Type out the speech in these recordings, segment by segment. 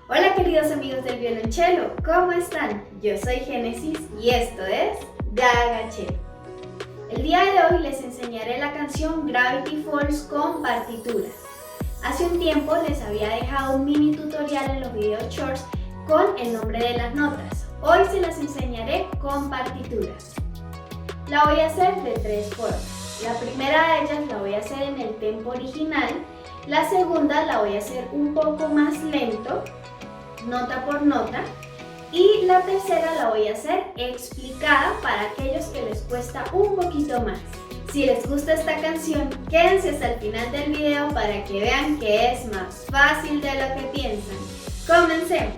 Hola queridos amigos del violonchelo, ¿cómo están? Yo soy Génesis y esto es Gagachelo. El día de hoy les enseñaré la canción Gravity Falls con partituras. Hace un tiempo les había dejado un mini tutorial en los videos shorts con el nombre de las notas. Hoy se las enseñaré con partituras. La voy a hacer de tres formas. La primera de ellas la voy a hacer en el tempo original. La segunda la voy a hacer un poco más lento, nota por nota. Y la tercera la voy a hacer explicada para aquellos que les cuesta un poquito más. Si les gusta esta canción, quédense hasta el final del video para que vean que es más fácil de lo que piensan. ¡Comencemos!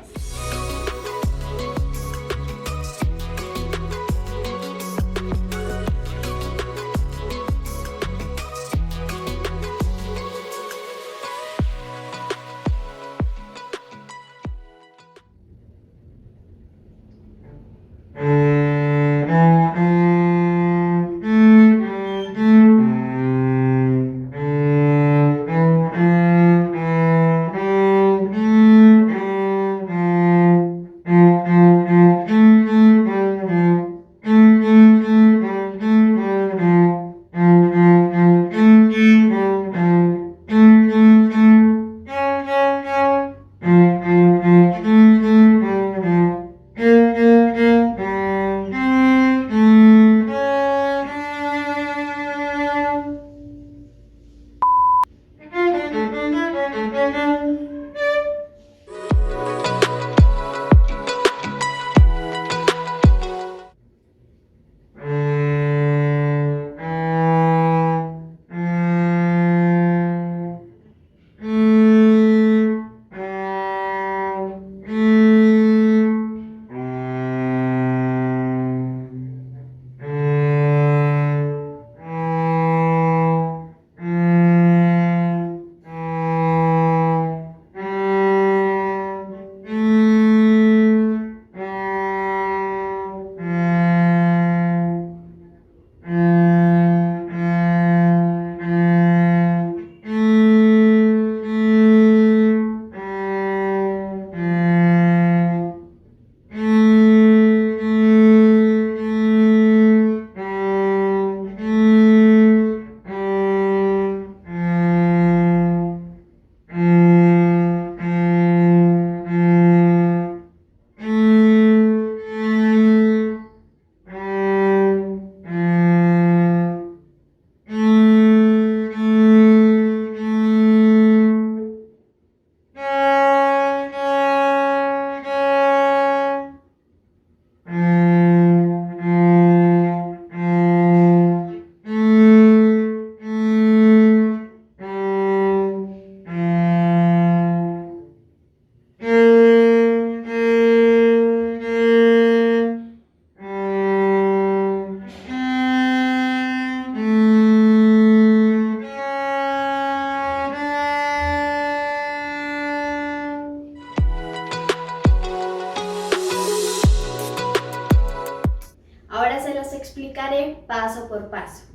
Ahora se los explicaré paso por paso.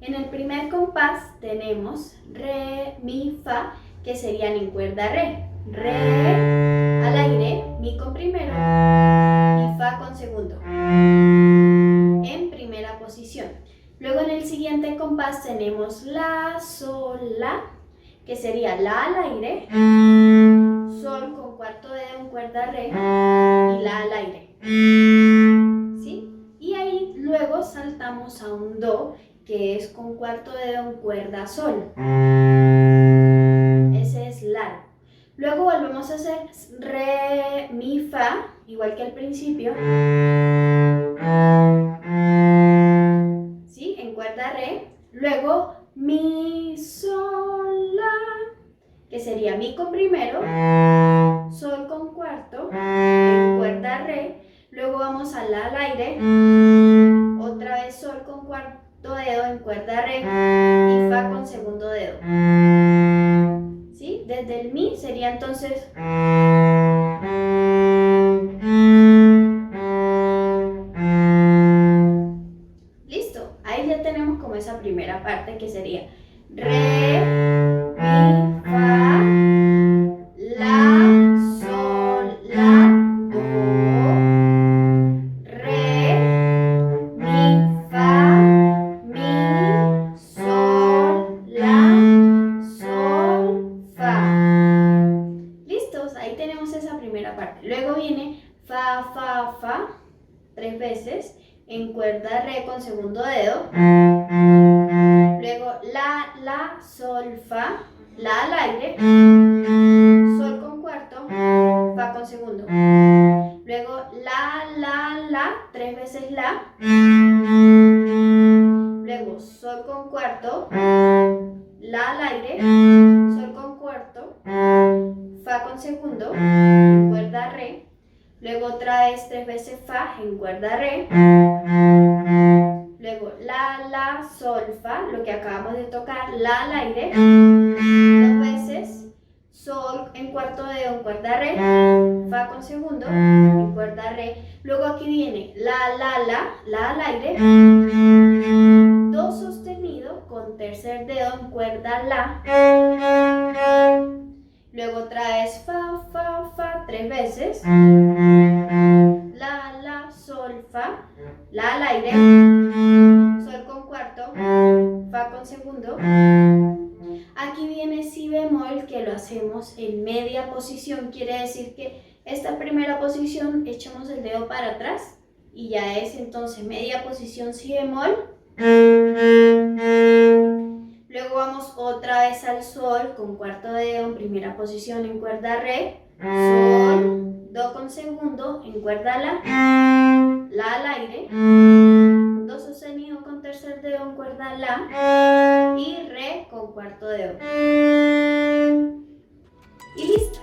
En el primer compás tenemos re, mi, fa, que serían en cuerda re. Re al aire, mi con primero y fa con segundo, en primera posición. Luego en el siguiente compás tenemos la, sol, la, que sería la al aire, sol con cuarto dedo en cuerda re y la al aire. ¿Sí? Y ahí luego saltamos a un do, que es con cuarto dedo en cuerda sol. Ese es largo. Luego volvemos a hacer re, mi, fa, igual que al principio. ¿Sí? En cuerda re. Luego mi, sol, la, que sería mi con primero, sol con cuarto, en cuerda re. Luego vamos a la al aire, otra vez sol con cuarto dedo en cuerda re y fa con segundo dedo. ¿Sí? Desde el mi sería entonces listo. Ahí ya tenemos como esa primera parte que sería re, mi, fa, la, sol, primera parte. Luego viene fa, fa, fa, 3 veces en cuerda re con segundo dedo. Luego la, sol, fa, la al aire, sol con cuarto, fa con segundo. Luego la, 3 veces la. Luego sol con cuarto, la al aire, sol con cuarto, fa con segundo, en cuerda re. Luego otra vez 3 veces fa en cuerda re. Luego la, sol, fa, lo que acabamos de tocar, la al aire, 2 veces, sol en cuarto dedo en cuerda re, fa con segundo, en cuerda re. Luego aquí viene la al aire, do sostenido con tercer dedo en cuerda la. Luego otra vez fa, fa, fa, 3 veces, la, sol, fa, la al aire, sol con cuarto, fa con segundo. Aquí viene si bemol, que lo hacemos en media posición, quiere decir que esta primera posición echamos el dedo para atrás y ya es entonces media posición si bemol. Luego vamos otra vez al sol con cuarto dedo en primera posición en cuerda re, sol, do con segundo en cuerda la al aire, do sostenido con tercer dedo en cuerda la y re con cuarto dedo. Y listo.